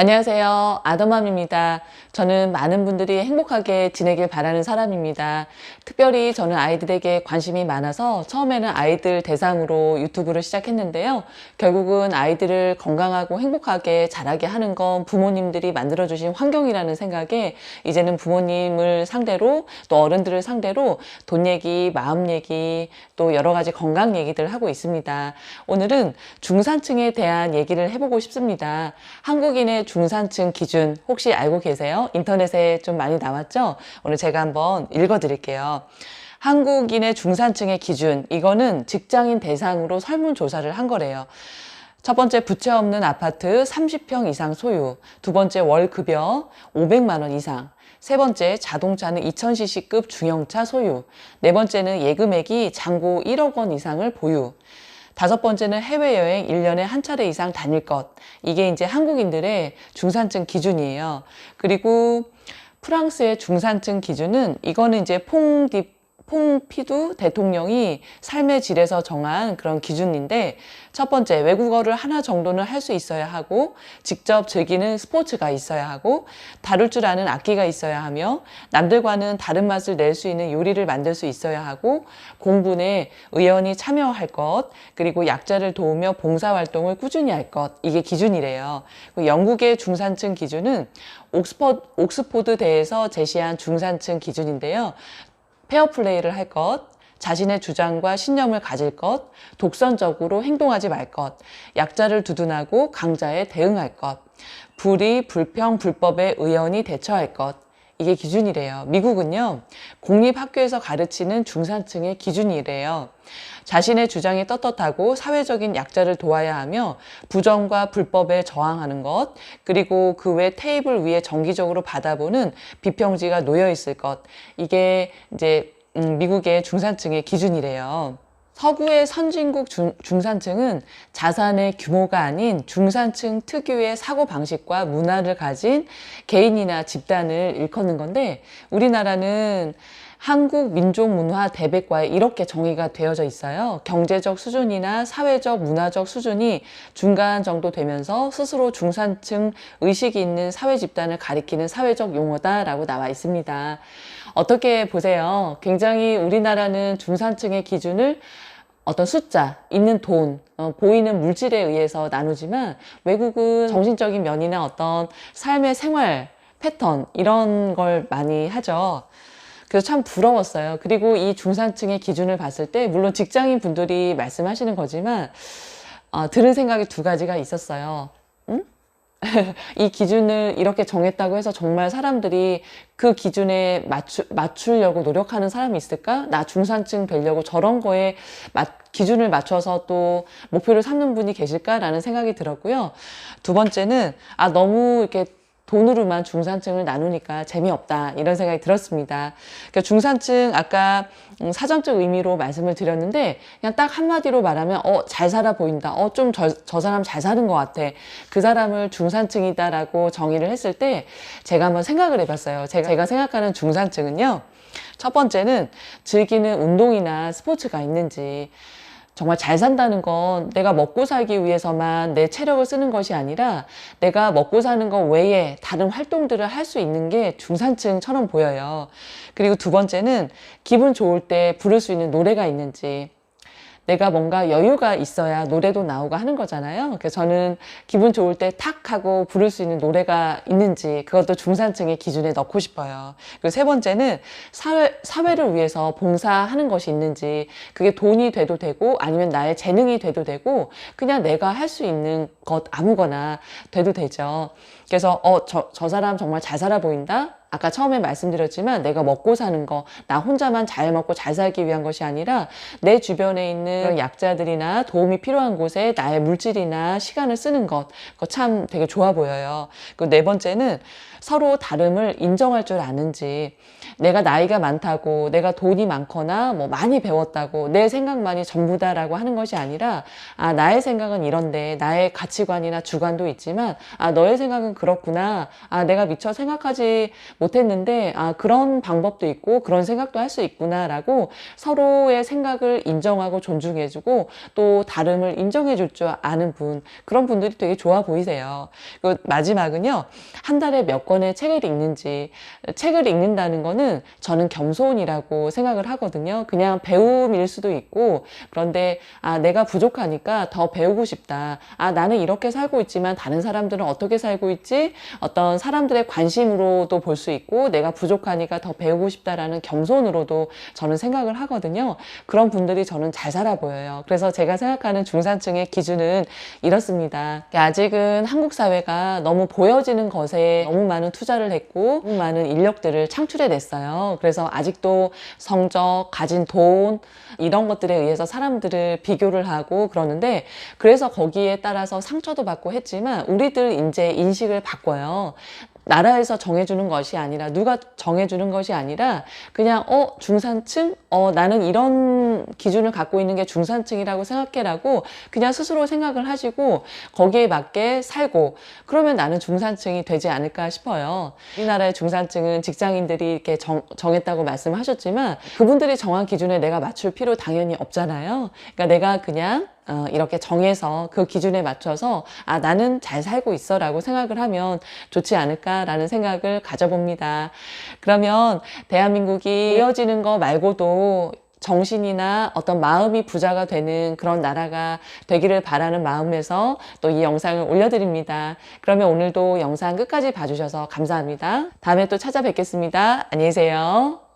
안녕하세요. 아더맘입니다. 저는 많은 분들이 행복하게 지내길 바라는 사람입니다. 특별히 저는 아이들에게 관심이 많아서 처음에는 아이들 대상으로 유튜브를 시작했는데요. 결국은 아이들을 건강하고 행복하게 자라게 하는 건 부모님들이 만들어주신 환경이라는 생각에 이제는 부모님을 상대로 또 어른들을 상대로 돈 얘기, 마음 얘기, 또 여러 가지 건강 얘기들 하고 있습니다. 오늘은 중산층에 대한 얘기를 해보고 싶습니다. 한국인의 중산층 기준 혹시 알고 계세요? 인터넷에 좀 많이 나왔죠? 오늘 제가 한번 읽어드릴게요. 한국인의 중산층의 기준, 이거는 직장인 대상으로 설문조사를 한 거래요. 첫 번째, 부채 없는 아파트 30평 이상 소유. 두 번째, 월급여 500만 원 이상. 세 번째, 자동차는 2000cc급 중형차 소유. 네 번째는 예금액이 잔고 1억 원 이상을 보유. 다섯 번째는 해외여행 1년에 한 차례 이상 다닐 것. 이게 이제 한국인들의 중산층 기준이에요. 그리고 프랑스의 중산층 기준은 이거는 이제 퐁피두 대통령이 삶의 질에서 정한 그런 기준인데, 첫 번째, 외국어를 하나 정도는 할 수 있어야 하고, 직접 즐기는 스포츠가 있어야 하고, 다룰 줄 아는 악기가 있어야 하며, 남들과는 다른 맛을 낼 수 있는 요리를 만들 수 있어야 하고, 공부에 의원이 참여할 것, 그리고 약자를 도우며 봉사활동을 꾸준히 할 것, 이게 기준이래요. 영국의 중산층 기준은 옥스포드 대에서 제시한 중산층 기준인데요. 페어플레이를 할 것, 자신의 주장과 신념을 가질 것, 독선적으로 행동하지 말 것, 약자를 두둔하고 강자에 대응할 것, 불의, 불평, 불법에 의연히 대처할 것, 이게 기준이래요. 미국은요, 공립학교에서 가르치는 중산층의 기준이래요. 자신의 주장이 떳떳하고 사회적인 약자를 도와야 하며 부정과 불법에 저항하는 것, 그리고 그 외 테이블 위에 정기적으로 받아보는 비평지가 놓여 있을 것, 이게 이제 미국의 중산층의 기준이래요. 서구의 선진국 중산층은 자산의 규모가 아닌 중산층 특유의 사고방식과 문화를 가진 개인이나 집단을 일컫는 건데, 우리나라는 한국 민족문화 대백과에 이렇게 정의가 되어져 있어요. 경제적 수준이나 사회적, 문화적 수준이 중간 정도 되면서 스스로 중산층 의식이 있는 사회 집단을 가리키는 사회적 용어다라고 나와 있습니다. 어떻게 보세요? 굉장히 우리나라는 중산층의 기준을 어떤 숫자, 있는 돈, 보이는 물질에 의해서 나누지만, 외국은 정신적인 면이나 어떤 삶의 생활 패턴, 이런 걸 많이 하죠. 그래서 참 부러웠어요. 그리고 이 중산층의 기준을 봤을 때, 물론 직장인 분들이 말씀하시는 거지만, 들은 생각이 두 가지가 있었어요. 응? 이 기준을 이렇게 정했다고 해서 정말 사람들이 그 기준에 맞추려고 노력하는 사람이 있을까? 나 중산층 되려고 저런 거에 기준을 맞춰서 또 목표를 삼는 분이 계실까라는 생각이 들었고요. 두 번째는, 너무 이렇게 돈으로만 중산층을 나누니까 재미없다, 이런 생각이 들었습니다. 그러니까 중산층, 아까 사전적 의미로 말씀을 드렸는데, 그냥 딱 한마디로 말하면 잘 살아 보인다, 좀 저 사람 잘 사는 것 같아, 그 사람을 중산층이다라고 정의를 했을 때 제가 한번 생각을 해봤어요. 제가 생각하는 중산층은요, 첫 번째는 즐기는 운동이나 스포츠가 있는지, 정말 잘 산다는 건 내가 먹고 살기 위해서만 내 체력을 쓰는 것이 아니라 내가 먹고 사는 것 외에 다른 활동들을 할 수 있는 게 중산층처럼 보여요. 그리고 두 번째는 기분 좋을 때 부를 수 있는 노래가 있는지, 내가 뭔가 여유가 있어야 노래도 나오고 하는 거잖아요. 그래서 저는 기분 좋을 때 탁 하고 부를 수 있는 노래가 있는지, 그것도 중산층의 기준에 넣고 싶어요. 그리고 세 번째는 사회를 위해서 봉사하는 것이 있는지, 그게 돈이 돼도 되고 아니면 나의 재능이 돼도 되고 그냥 내가 할 수 있는 것 아무거나 돼도 되죠. 그래서 저 사람 정말 잘 살아 보인다? 아까 처음에 말씀드렸지만 내가 먹고 사는 거, 나 혼자만 잘 먹고 잘 살기 위한 것이 아니라 내 주변에 있는 약자들이나 도움이 필요한 곳에 나의 물질이나 시간을 쓰는 것, 그거 참 되게 좋아 보여요. 그리고 네 번째는 서로 다름을 인정할 줄 아는지, 내가 나이가 많다고, 내가 돈이 많거나 뭐 많이 배웠다고 내 생각만이 전부다라고 하는 것이 아니라, 나의 생각은 이런데, 나의 가치관이나 주관도 있지만 너의 생각은 그렇구나, 내가 미처 생각하지 못했는데 그런 방법도 있고 그런 생각도 할 수 있구나라고 서로의 생각을 인정하고 존중해주고 또 다름을 인정해줄 줄 아는 분, 그런 분들이 되게 좋아 보이세요. 그리고 마지막은요, 한 달에 몇 권의 책을 읽는지. 책을 읽는다는 거는 저는 겸손이라고 생각을 하거든요. 그냥 배움일 수도 있고, 그런데 내가 부족하니까 더 배우고 싶다. 나는 이렇게 살고 있지만 다른 사람들은 어떻게 살고 있지? 어떤 사람들의 관심으로도 볼 수 있고, 내가 부족하니까 더 배우고 싶다라는 겸손으로도 저는 생각을 하거든요. 그런 분들이 저는 잘 살아 보여요. 그래서 제가 생각하는 중산층의 기준은 이렇습니다. 아직은 한국 사회가 너무 보여지는 것에 너무 많은 투자를 했고 너무 많은 인력들을 창출해 냈어요. 그래서 아직도 성적, 가진 돈 이런 것들에 의해서 사람들을 비교를 하고 그러는데, 그래서 거기에 따라서 상처도 받고 했지만 우리들 이제 인식을 바꿔요. 나라에서 정해주는 것이 아니라, 누가 정해주는 것이 아니라 그냥 중산층? 나는 이런 기준을 갖고 있는 게 중산층이라고 생각해라고 그냥 스스로 생각을 하시고 거기에 맞게 살고, 그러면 나는 중산층이 되지 않을까 싶어요. 우리나라의 중산층은 직장인들이 이렇게 정했다고 말씀하셨지만 그분들이 정한 기준에 내가 맞출 필요 당연히 없잖아요. 그러니까 내가 그냥 이렇게 정해서 그 기준에 맞춰서 나는 잘 살고 있어 라고 생각을 하면 좋지 않을까라는 생각을 가져봅니다. 그러면 대한민국이 보여지는 거 말고도 정신이나 어떤 마음이 부자가 되는 그런 나라가 되기를 바라는 마음에서 또 이 영상을 올려드립니다. 그러면 오늘도 영상 끝까지 봐주셔서 감사합니다. 다음에 또 찾아뵙겠습니다. 안녕히 계세요.